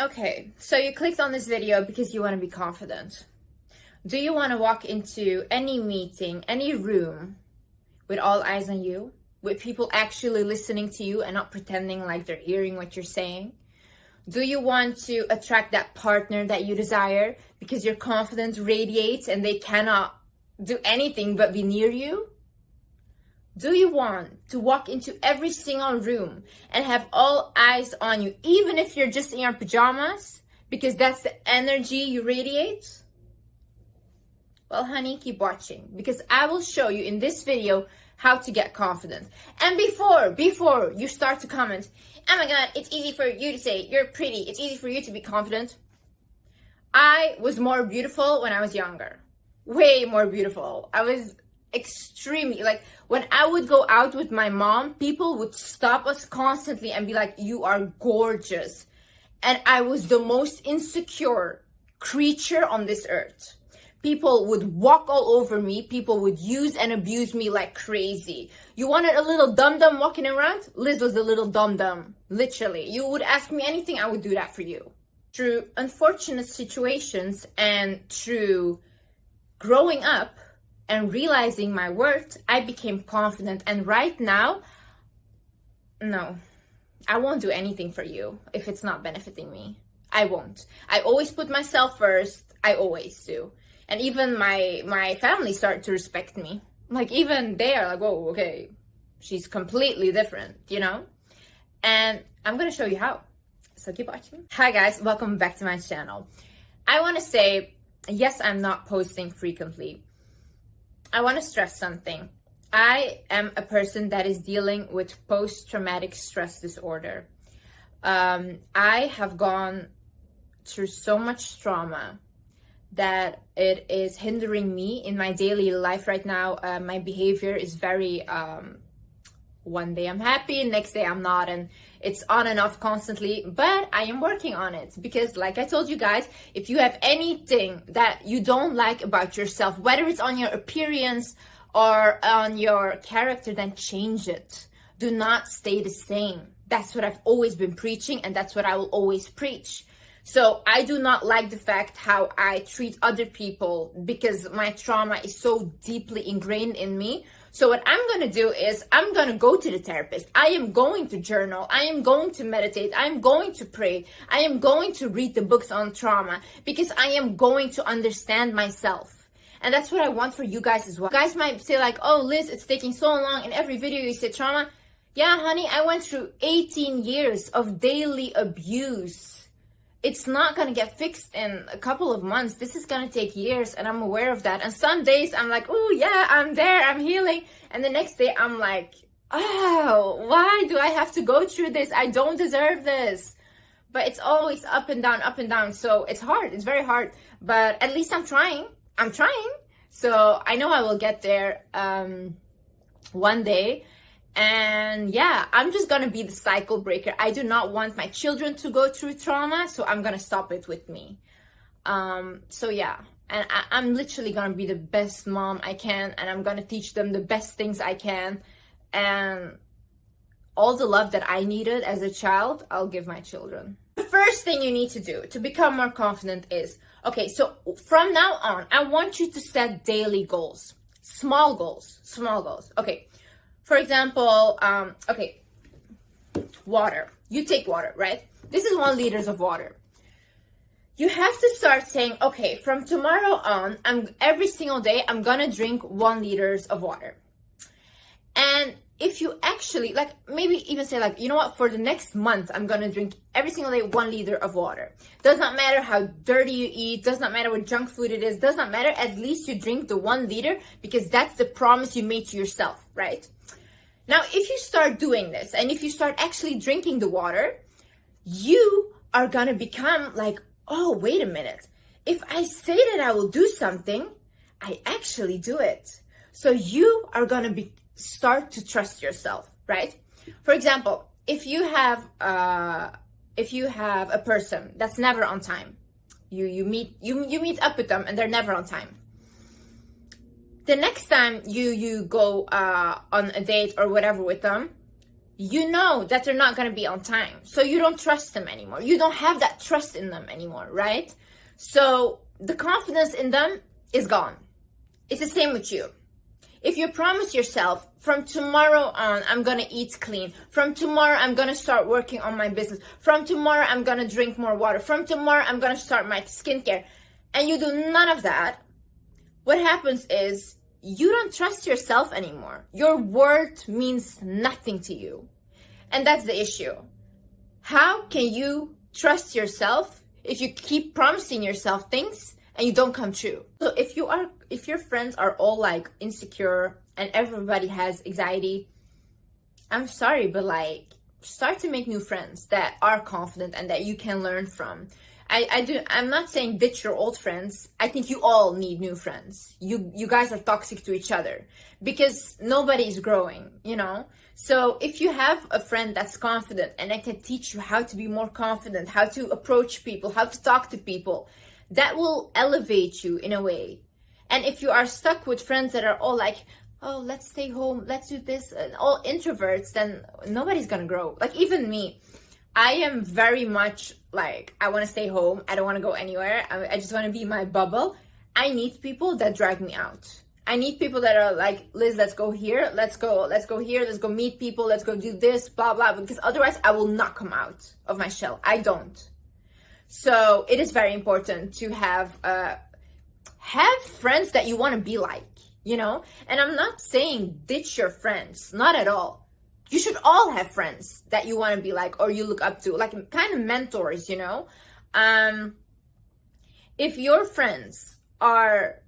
Okay, so you clicked on this video because you want to be confident. Do you want to walk into any meeting, any room with all eyes on you? With people actually listening to you and not pretending like they're hearing what you're saying? Do you want to attract that partner that you desire because your confidence radiates and they cannot do anything but be near you? Do you want to walk into every single room and have all eyes on you, even if you're just in your pajamas, because that's the energy you radiate? Well, honey, keep watching, because I will show you in this video how to get confident. And before you start to comment, oh my God, it's easy for you to say you're pretty, it's easy for you to be confident. I was more beautiful when I was younger. Way more beautiful. I was extremely, like, when I would go out with my mom, people would stop us constantly and be like, you are gorgeous. And I was the most insecure creature on this earth. People would walk all over me. People would use and abuse me like crazy. You wanted a little dum-dum walking around? Liz was a little dum-dum, literally. You would ask me anything, I would do that for you. Through unfortunate situations and through growing up and realizing my worth, I became confident. And right now, no, I won't do anything for you if it's not benefiting me. I won't. I always put myself first. I always do. And even my family started to respect me. Like, even they are like, oh, okay, she's completely different, you know? And I'm gonna show you how. So keep watching. Hi guys, welcome back to my channel. I wanna say, yes, I'm not posting frequently. I wanna stress something. I am a person that is dealing with post-traumatic stress disorder. I have gone through so much trauma that it is hindering me in my daily life right now. My behavior is very, one day I'm happy, next day I'm not, and it's on and off constantly, but I am working on it because, like I told you guys, if you have anything that you don't like about yourself, whether it's on your appearance or on your character, then change it. Do not stay the same. That's what I've always been preaching, and that's what I will always preach. So I do not like the fact how I treat other people because my trauma is so deeply ingrained in me. So what I'm going to do is I'm going to go to the therapist. I am going to journal. I am going to meditate. I am going to pray. I am going to read the books on trauma because I am going to understand myself. And that's what I want for you guys as well. You guys might say like, oh, Liz, it's taking so long. In every video you say trauma. Yeah, honey, I went through 18 years of daily abuse. It's not going to get fixed in a couple of months. This is going to take years, and I'm aware of that. And some days I'm like, oh yeah, I'm there, I'm healing. And the next day I'm like, oh, why do I have to go through this? I don't deserve this. But it's always up and down, up and down. So it's hard. It's very hard. But at least I'm trying. I'm trying. So I know I will get there one day. And yeah, I'm just gonna be the cycle breaker. I do not want my children to go through trauma, so I'm gonna stop it with me. So yeah, and I'm literally gonna be the best mom I can, and I'm gonna teach them the best things I can, and all the love that I needed as a child, I'll give my children. The first thing you need to do to become more confident is, okay, so from now on, I want you to set daily goals. Small goals, small goals. Okay. For example, okay, water. You take water, right? This is 1 liter of water. You have to start saying, okay, from tomorrow on, every single day, I'm gonna drink 1 liter of water. And if you actually, like, maybe even say like, you know what, for the next month, I'm gonna drink every single day 1 liter of water. Does not matter how dirty you eat, does not matter what junk food it is, does not matter, at least you drink the 1 liter because that's the promise you made to yourself, right? Now, if you start doing this and if you start actually drinking the water, you are gonna become like, oh, wait a minute. If I say that I will do something, I actually do it. So you are gonna start to trust yourself, right? For example, if you have a person that's never on time, you meet up with them and they're never on time. The next time you go on a date or whatever with them, you know that they're not going to be on time. So you don't trust them anymore. You don't have that trust in them anymore, right? So the confidence in them is gone. It's the same with you. If you promise yourself, from tomorrow on, I'm going to eat clean. From tomorrow, I'm going to start working on my business. From tomorrow, I'm going to drink more water. From tomorrow, I'm going to start my skincare. And you do none of that, what happens is you don't trust yourself anymore. Your word means nothing to you. And that's the issue. How can you trust yourself if you keep promising yourself things and you don't come true? So if your friends are all like insecure and everybody has anxiety, I'm sorry, but like start to make new friends that are confident and that you can learn from. I'm not saying ditch your old friends. I think you all need new friends. You guys are toxic to each other because nobody is growing, you know? So if you have a friend that's confident and that can teach you how to be more confident, how to approach people, how to talk to people, that will elevate you in a way. And if you are stuck with friends that are all like, oh, let's stay home, let's do this, and all introverts, then nobody's gonna grow. Like even me, I am very much like, I want to stay home. I don't want to go anywhere. I just want to be in my bubble. I need people that drag me out. I need people that are like, Liz, let's go here. Let's go here. Let's go meet people. Let's go do this, blah, blah. Because otherwise I will not come out of my shell. I don't. So it is very important to have friends that you want to be like, you know? And I'm not saying ditch your friends. Not at all. You should all have friends that you want to be like or you look up to, like kind of mentors, you know? If your friends are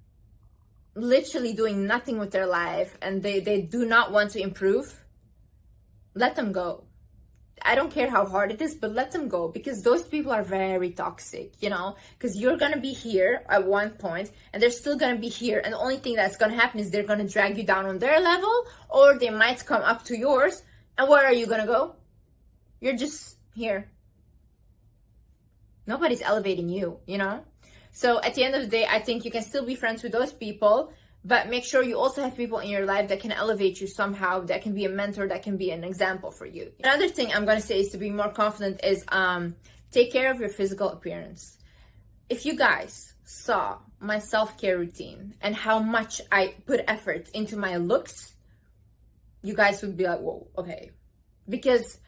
literally doing nothing with their life and they do not want to improve, let them go. I don't care how hard it is, but let them go because those people are very toxic, you know? Because you're going to be here at one point and they're still going to be here. And the only thing that's going to happen is they're going to drag you down on their level or they might come up to yours. And where are you going to go? You're just here. Nobody's elevating you, you know? So at the end of the day, I think you can still be friends with those people, but make sure you also have people in your life that can elevate you somehow, that can be a mentor, that can be an example for you. Another thing I'm going to say is to be more confident is take care of your physical appearance. If you guys saw my self-care routine and how much I put effort into my looks, you guys would be like, whoa, okay. Because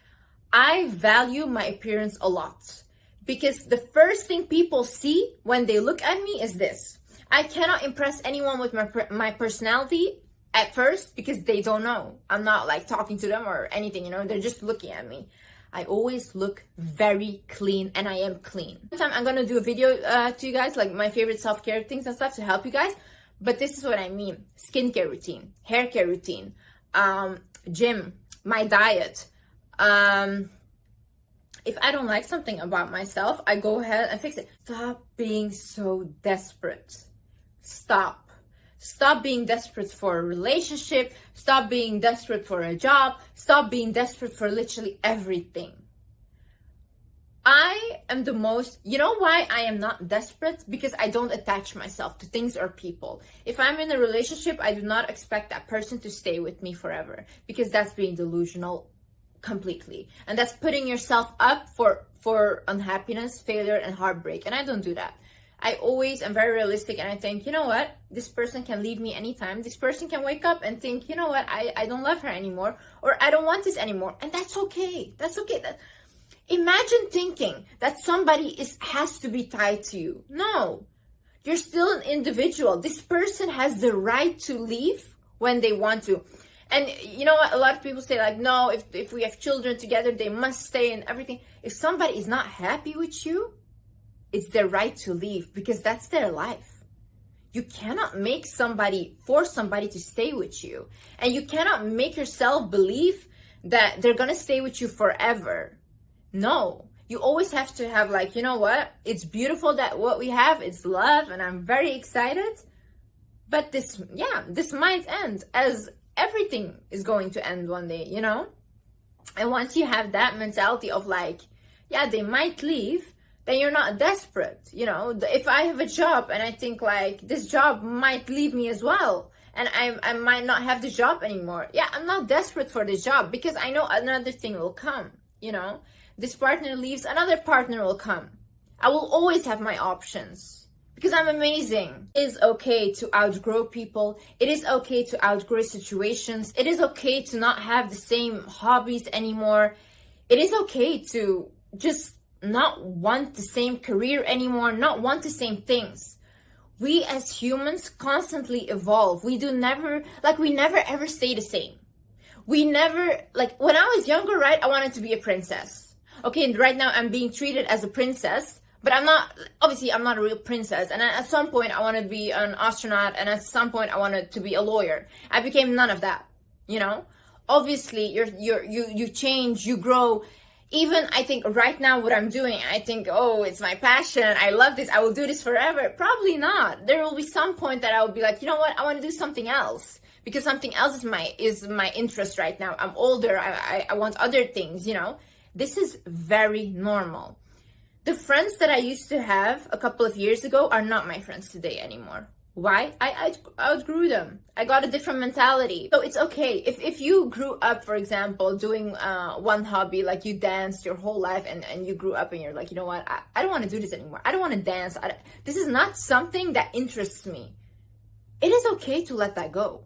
I value my appearance a lot. Because the first thing people see when they look at me is this. I cannot impress anyone with my personality at first because they don't know. I'm not like talking to them or anything, you know, they're just looking at me. I always look very clean and I am clean. Sometime I'm gonna do a video to you guys, like my favorite self-care things and stuff to help you guys. But this is what I mean. Skincare routine, hair care routine, gym, my diet. If I don't like something about myself, I go ahead and fix it. Stop being so desperate. Stop being desperate for a relationship. Stop being desperate for a job. Stop being desperate for literally everything. I am the most, you know why I am not desperate? Because I don't attach myself to things or people. If I'm in a relationship, I do not expect that person to stay with me forever because that's being delusional completely. And that's putting yourself up for unhappiness, failure, and heartbreak. And I don't do that. I always am very realistic and I think, you know what? This person can leave me anytime. This person can wake up and think, you know what? I don't love her anymore or I don't want this anymore. And that's okay. That's okay. Imagine thinking that somebody has to be tied to you. No, you're still an individual. This person has the right to leave when they want to. And you know what? A lot of people say like, no, if we have children together, they must stay and everything. If somebody is not happy with you, it's their right to leave because that's their life. You cannot force somebody to stay with you. And you cannot make yourself believe that they're going to stay with you forever. No, you always have to have like, you know what? It's beautiful that what we have is love and I'm very excited. But this might end as everything is going to end one day, you know? And once you have that mentality of like, yeah, they might leave, then you're not desperate, you know? If I have a job and I think like this job might leave me as well, and I might not have the job anymore. Yeah, I'm not desperate for the job because I know another thing will come, you know. This partner leaves, another partner will come. I will always have my options because I'm amazing. It is okay to outgrow people. It is okay to outgrow situations. It is okay to not have the same hobbies anymore. It is okay to just not want the same career anymore, not want the same things. We as humans constantly evolve. We never ever stay the same. We never, like when I was younger, right, I wanted to be a princess. Okay, and right now I'm being treated as a princess, but I'm not a real princess. And at some point I wanted to be an astronaut, and at some point I wanted to be a lawyer. I became none of that, you know? Obviously, you change, you grow. Even I think right now what I'm doing, I think, oh, it's my passion. I love this. I will do this forever. Probably not. There will be some point that I will be like, you know what? I want to do something else because something else is my interest right now. I'm older. I want other things, you know. This is very normal. The friends that I used to have a couple of years ago are not my friends today anymore. Why? I outgrew them. I got a different mentality. So it's okay. If you grew up, for example, doing one hobby, like you danced your whole life and you grew up and you're like, you know what? I don't want to do this anymore. I don't want to dance. This is not something that interests me. It is okay to let that go.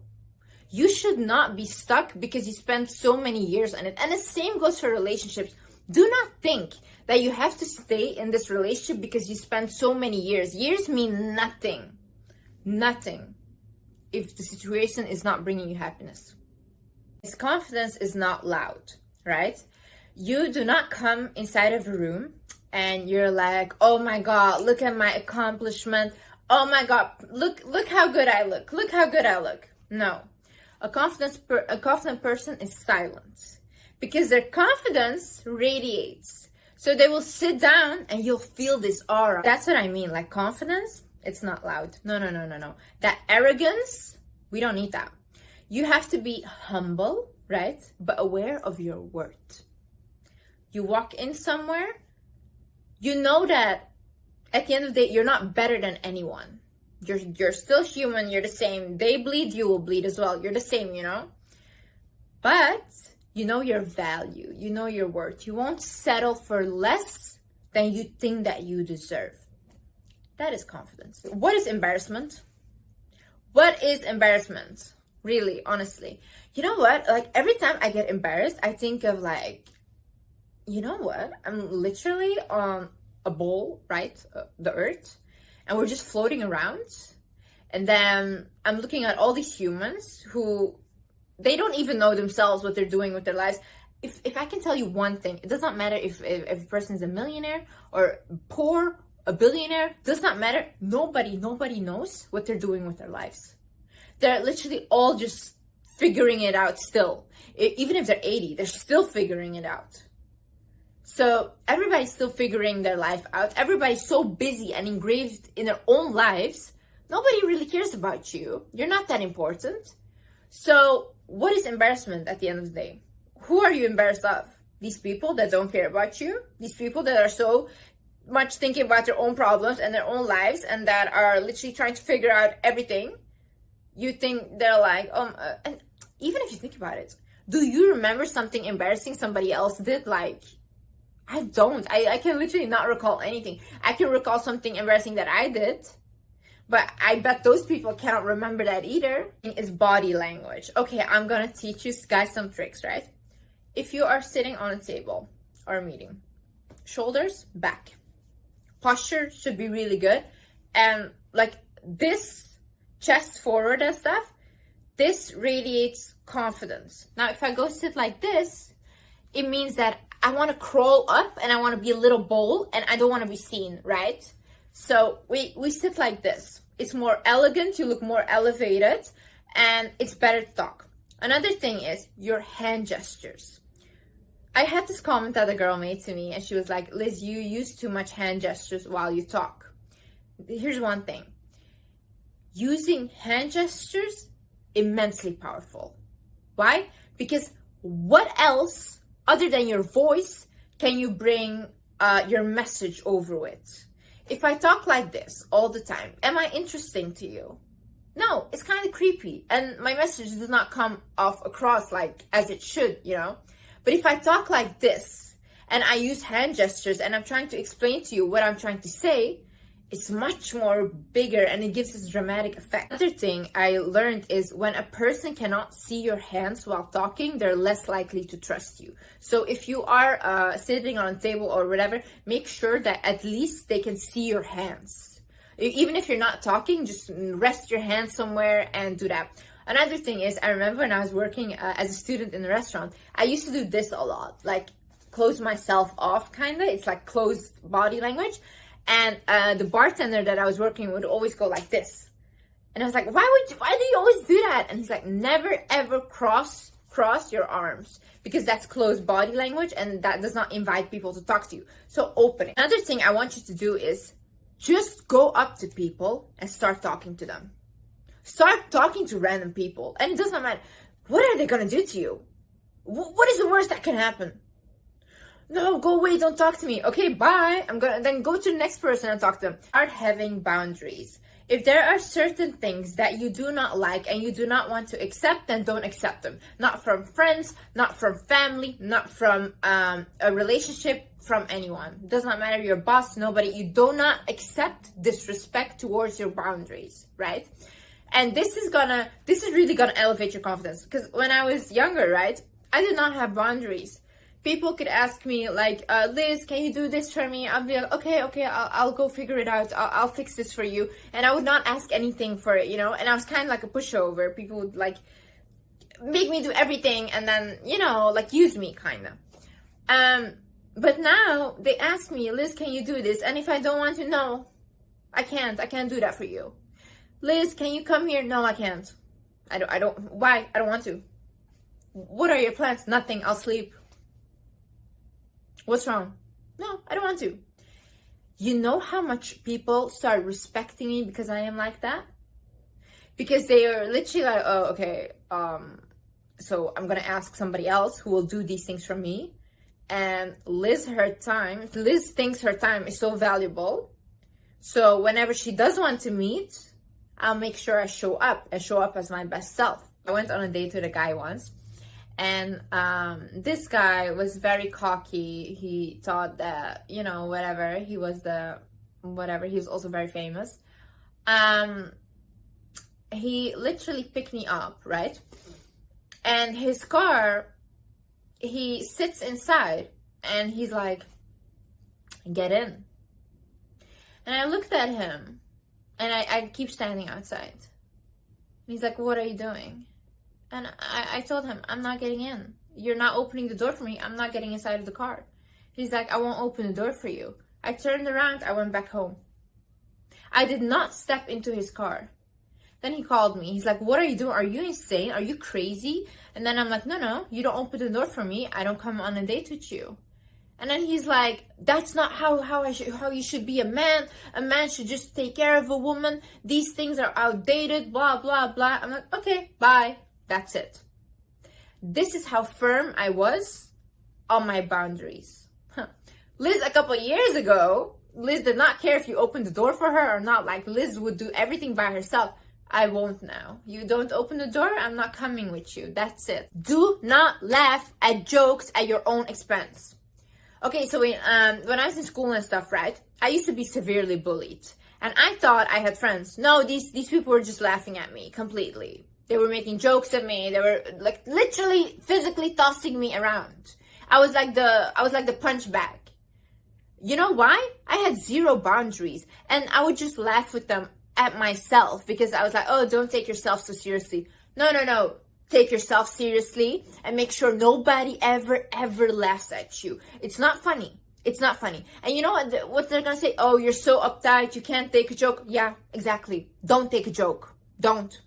You should not be stuck because you spent so many years on it. And the same goes for relationships. Do not think that you have to stay in this relationship because you spent so many years. Years mean nothing. Nothing if the situation is not bringing you happiness. This confidence is not loud, right? You do not come inside of a room and you're like, oh my God, look at my accomplishment. Oh my God, look how good I look. Look how good I look. No, a confident person is silent because their confidence radiates. So they will sit down and you'll feel this aura. That's what I mean, like confidence. It's not loud. No. That arrogance, we don't need that. You have to be humble, right? But aware of your worth. You walk in somewhere, you know that at the end of the day, you're not better than anyone. You're still human, you're the same. They bleed, you will bleed as well. You're the same, you know? But you know your value, you know your worth. You won't settle for less than you think that you deserve. That is confidence. What is embarrassment? What is embarrassment? Really, honestly. You know what? Like every time I get embarrassed, I think of like, you know what? I'm literally on a bowl, right? The earth. And we're just floating around. And then I'm looking at all these humans who, they don't even know themselves what they're doing with their lives. If I can tell you one thing, it does not matter if a person is a millionaire or poor, a billionaire, does not matter. Nobody knows what they're doing with their lives. They're literally all just figuring it out still. Even if they're 80, they're still figuring it out. So everybody's still figuring their life out. Everybody's so busy and engraved in their own lives. Nobody really cares about you. You're not that important. So what is embarrassment at the end of the day? Who are you embarrassed of? These people that don't care about you? These people that are so much thinking about their own problems and their own lives and that are literally trying to figure out everything? You think they're like, and even if you think about it, do you remember something embarrassing somebody else did? Like, I don't. I can literally not recall anything. I can recall something embarrassing that I did, but I bet those people cannot remember that either. It's body language. Okay, I'm gonna teach you guys some tricks, right? If you are sitting on a table or a meeting, shoulders back. Posture should be really good. And like this, chest forward and stuff, this radiates confidence. Now, if I go sit like this, it means that I want to crawl up and I want to be a little bold and I don't want to be seen, right? So we sit like this. It's more elegant, you look more elevated, and it's better to talk. Another thing is your hand gestures. I had this comment that a girl made to me and she was like, Liz, you use too much hand gestures while you talk. Here's one thing. Using hand gestures, immensely powerful. Why? Because what else other than your voice can you bring your message over with? If I talk like this all the time, am I interesting to you? No, it's kind of creepy. And my message does not come off across like as it should, you know? But if I talk like this and I use hand gestures and I'm trying to explain to you what I'm trying to say, it's much more bigger and it gives this dramatic effect. Another thing I learned is when a person cannot see your hands while talking, they're less likely to trust you. So if you are sitting on a table or whatever, make sure that at least they can see your hands. Even if you're not talking, just rest your hands somewhere and do that. Another thing is, I remember when I was working as a student in a restaurant, I used to do this a lot, like close myself off kind of. It's like closed body language. And the bartender that I was working with would always go like this. And I was like, why do you always do that? And he's like, never ever cross your arms, because that's closed body language and that does not invite people to talk to you. So open it. Another thing I want you to do is just go up to people and start talking to them. Start talking to random people. And it does not matter. What are they going to do to you? What is the worst that can happen? No, go away, don't talk to me. Okay, bye. I'm gonna then go to the next person and talk to them. Start having boundaries. If there are certain things that you do not like and you do not want to accept, then don't accept them. Not from friends, not from family, not from a relationship, from anyone. It does not matter, your boss, nobody. You do not accept disrespect towards your boundaries, right? And this is really gonna elevate your confidence. Because when I was younger, right, I did not have boundaries. People could ask me like, Liz, can you do this for me? I'll be like, okay, I'll go figure it out. I'll fix this for you. And I would not ask anything for it, you know? And I was kind of like a pushover. People would like make me do everything and then, you know, like use me kind of. But now they ask me, Liz, can you do this? And if I don't want to, no, I can't do that for you. Liz, can you come here? No, I can't. Why? I don't want to. What are your plans? Nothing. I'll sleep. What's wrong? No, I don't want to. You know how much people start respecting me because I am like that? Because they are literally like, oh, okay, so I'm gonna ask somebody else who will do these things for me. And Liz thinks her time is so valuable. So whenever she does want to meet, I'll make sure I show up as my best self. I went on a date with a guy once. And this guy was very cocky. He thought that, you know, whatever, he was also very famous. He literally picked me up, right? And his car, he sits inside and he's like, get in. And I looked at him and I keep standing outside. He's like, what are you doing? And I told him, I'm not getting in. You're not opening the door for me. I'm not getting inside of the car. He's like, I won't open the door for you. I turned around. I went back home. I did not step into his car. Then he called me. He's like, what are you doing? Are you insane? Are you crazy? And then I'm like, no, you don't open the door for me. I don't come on a date with you. And then he's like, that's not how you should be a man. A man should just take care of a woman. These things are outdated, blah, blah, blah. I'm like, okay, bye. That's it. This is how firm I was on my boundaries. Liz, a couple years ago, Liz did not care if you opened the door for her or not. Like, Liz would do everything by herself. I won't now. You don't open the door, I'm not coming with you. That's it. Do not laugh at jokes at your own expense. Okay, so when I was in school and stuff, right, I used to be severely bullied. And I thought I had friends. No, these people were just laughing at me completely. They were making jokes at me. They were like literally physically tossing me around. I was like the punch bag. You know why? I had zero boundaries and I would just laugh with them at myself because I was like, oh, don't take yourself so seriously. No. Take yourself seriously and make sure nobody ever laughs at you. It's not funny. It's not funny. And you know what they're going to say? Oh, you're so uptight. You can't take a joke. Yeah, exactly. Don't take a joke. Don't.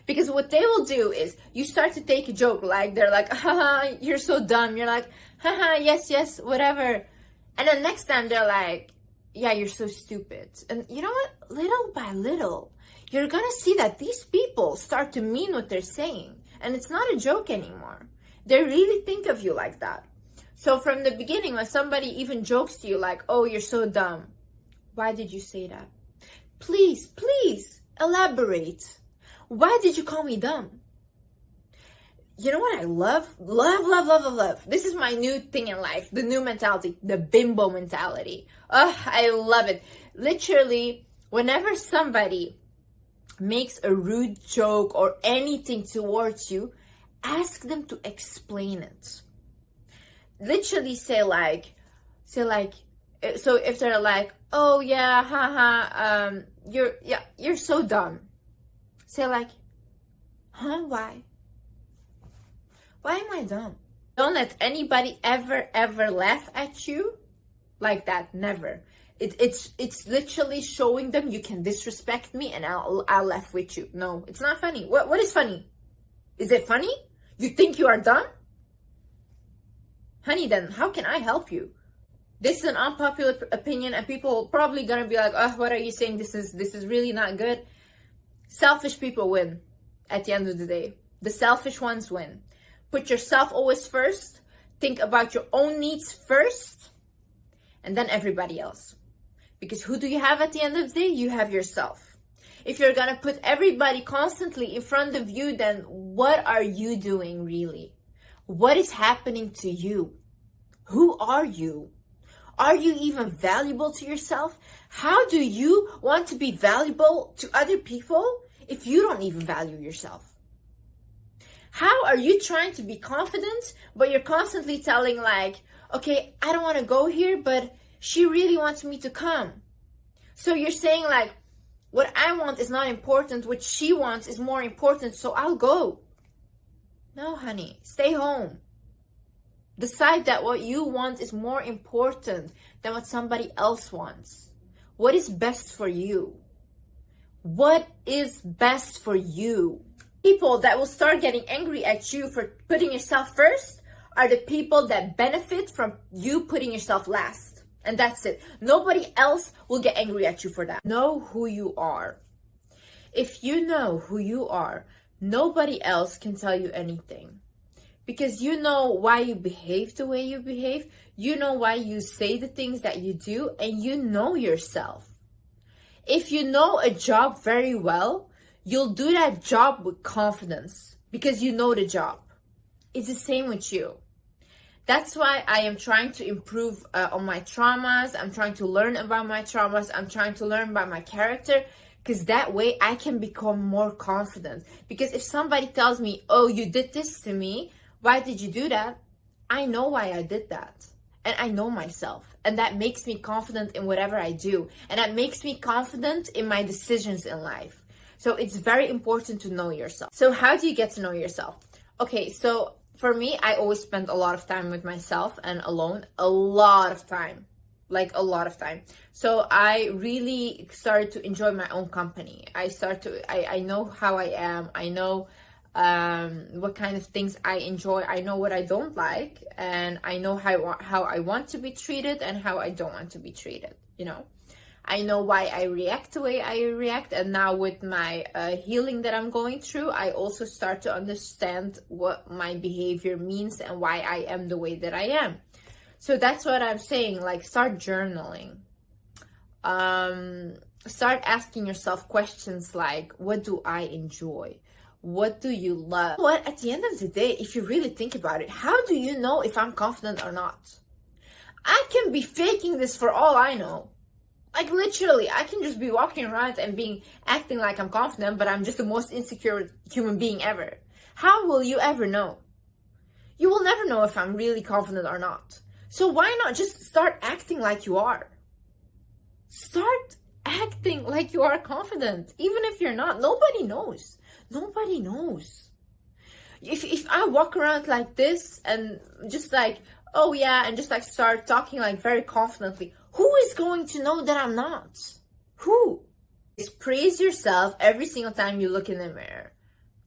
Because what they will do is you start to take a joke, like they're like, haha, you're so dumb. You're like, haha, yes, whatever. And then next time they're like, yeah, you're so stupid. And you know what? Little by little, you're going to see that these people start to mean what they're saying. And it's not a joke anymore. They really think of you like that. So from the beginning, when somebody even jokes to you like, oh, you're so dumb. Why did you say that? Please, Elaborate. Why did you call me dumb? You know what I love? Love. This is my new thing in life, the new mentality, the bimbo mentality. Oh, I love it. Literally, whenever somebody makes a rude joke or anything towards you, ask them to explain it. Literally say like, so if they're like, oh yeah, haha, you're so dumb. Say like, huh, why? Why am I dumb? Don't let anybody ever laugh at you like that. Never. It's literally showing them you can disrespect me and I'll laugh with you. No, it's not funny. What is funny? Is it funny? You think you are dumb? Honey, then how can I help you? This is an unpopular opinion and people probably gonna be like, oh, what are you saying? This is really not good. Selfish people win at the end of the day. The selfish ones win. Put yourself always first. Think about your own needs first. And then everybody else. Because who do you have at the end of the day? You have yourself. If you're gonna put everybody constantly in front of you, then what are you doing really? What is happening to you? Who are you? Are you even valuable to yourself? How do you want to be valuable to other people if you don't even value yourself? How are you trying to be confident, but you're constantly telling like, okay, I don't want to go here, but she really wants me to come. So you're saying like, what I want is not important, what she wants is more important, so I'll go. No, honey, stay home. Decide that what you want is more important than what somebody else wants. What is best for you? What is best for you? People that will start getting angry at you for putting yourself first are the people that benefit from you putting yourself last. And that's it. Nobody else will get angry at you for that. Know who you are. If you know who you are, nobody else can tell you anything. Because you know why you behave the way you behave. You know why you say the things that you do. And you know yourself. If you know a job very well, you'll do that job with confidence. Because you know the job. It's the same with you. That's why I am trying to improve on my traumas. I'm trying to learn about my traumas. I'm trying to learn about my character. Because that way I can become more confident. Because if somebody tells me, oh, you did this to me. Why did you do that? I know why I did that. And I know myself. And that makes me confident in whatever I do. And that makes me confident in my decisions in life. So it's very important to know yourself. So how do you get to know yourself? Okay, so for me, I always spend a lot of time with myself and alone. A lot of time. Like a lot of time. So I really started to enjoy my own company. I know how I am. I know what kind of things I enjoy. I know what I don't like, and I know how I want to be treated and how I don't want to be treated. You know, I know why I react the way I react, and now with my healing that I'm going through, I also start to understand what my behavior means and why I am the way that I am. So that's what I'm saying. Like, start journaling. Start asking yourself questions like, what do I enjoy? What do you love? What, at the end of the day, if you really think about it, how do you know if I'm confident or not? I can be faking this for all I know. Like, literally, I can just be walking around and acting like I'm confident, but I'm just the most insecure human being ever. How will you ever know? You will never know if I'm really confident or not. So why not just start acting like you are? Start acting like you are confident, even if you're not. Nobody knows. Nobody knows. If I walk around like this and just like, oh yeah, and just like start talking like very confidently, who is going to know that I'm not? Who? Just praise yourself every single time you look in the mirror.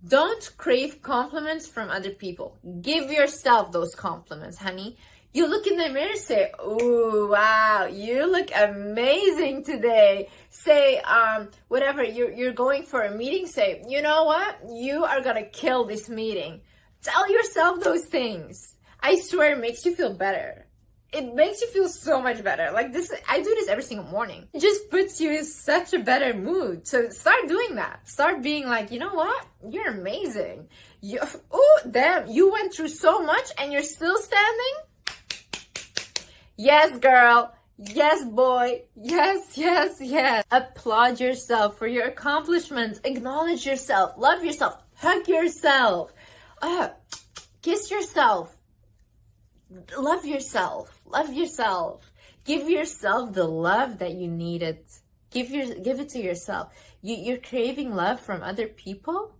Don't crave compliments from other people. Give yourself those compliments, honey. You look in the mirror, say, "Ooh, wow, you look amazing today." Say, whatever, you're going for a meeting, say, "You know what? You are gonna kill this meeting." Tell yourself those things. I swear it makes you feel better. it makes you feel so much better. Like this, I do this every single morning. It just puts you in such a better mood. So start doing that. Start being like, you know what? You're amazing. Oh, damn, you went through so much and you're still standing? Yes, girl. Yes, boy. Yes, yes, yes. Applaud yourself for your accomplishments. Acknowledge yourself. Love yourself. Hug yourself. Kiss yourself. Love yourself. Love yourself. Give yourself the love that you needed. Give it to yourself. You're craving love from other people?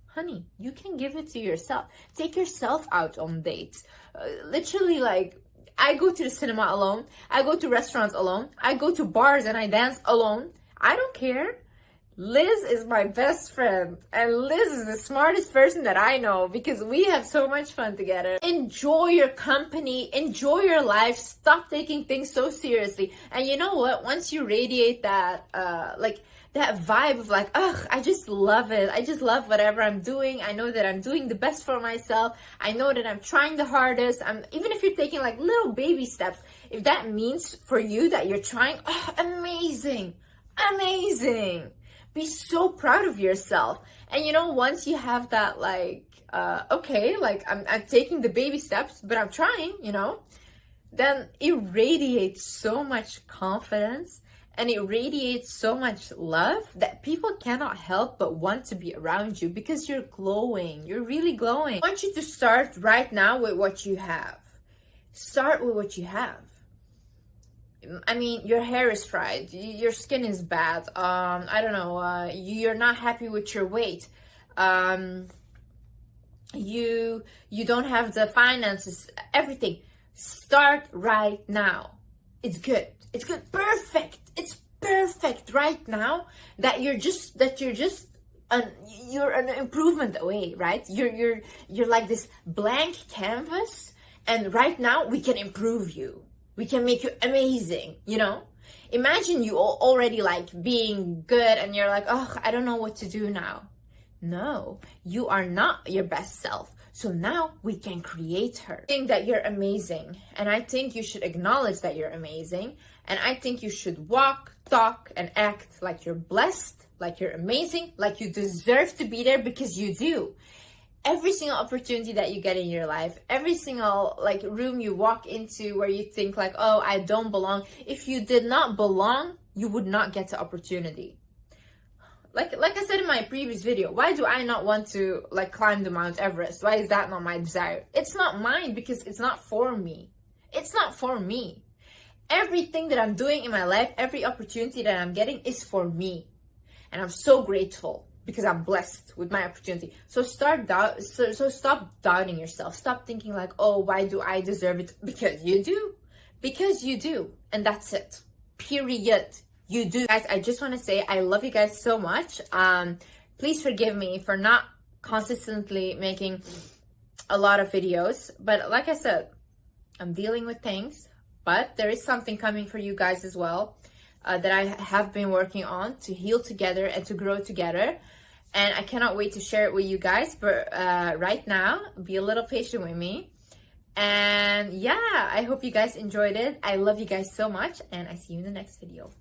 Honey, you can give it to yourself. Take yourself out on dates. Literally, like, I go to the cinema alone. I go to restaurants alone. I go to bars and I dance alone. I don't care. Liz is my best friend, and Liz is the smartest person that I know because we have so much fun together. Enjoy your company, enjoy your life, stop taking things so seriously. And you know what? Once you radiate that, that vibe of like, ugh, I just love it. I just love whatever I'm doing. I know that I'm doing the best for myself. I know that I'm trying the hardest. Even if you're taking like little baby steps, if that means for you that you're trying, oh, amazing, amazing. Be so proud of yourself. And you know, once you have that, like, okay, like I'm taking the baby steps, but I'm trying, you know, then it radiates so much confidence and it radiates so much love that people cannot help but want to be around you because you're glowing. You're really glowing. I want you to start right now with what you have. Start with what you have. I mean, your hair is fried, your skin is bad, I don't know, you're not happy with your weight, you don't have the finances, everything. Start right now. It's good. It's good. Perfect. It's perfect right now that you're an improvement away, right? You're like this blank canvas, and right now we can improve you. We can make you amazing, you know? Imagine you already like being good and you're like, oh, I don't know what to do now. No, you are not your best self. So now we can create her. I think that you're amazing. And I think you should acknowledge that you're amazing. And I think you should walk, talk, and act like you're blessed, like you're amazing, like you deserve to be there because you do. Every single opportunity that you get in your life, every single like room you walk into where you think like, oh, I don't belong. If you did not belong, you would not get the opportunity. Like I said in my previous video, why do I not want to like climb the Mount Everest? Why is that not my desire? It's not mine because it's not for me. It's not for me. Everything that I'm doing in my life, every opportunity that I'm getting is for me. And I'm so grateful because I'm blessed with my opportunity. So stop doubting yourself. Stop thinking like, oh, why do I deserve it? Because you do. Because you do. And that's it. Period. You do. Guys, I just want to say I love you guys so much. Please forgive me for not consistently making a lot of videos. But like I said, I'm dealing with things. But there is something coming for you guys as well that I have been working on to heal together and to grow together. And I cannot wait to share it with you guys. But right now, be a little patient with me. And yeah, I hope you guys enjoyed it. I love you guys so much. And I see you in the next video.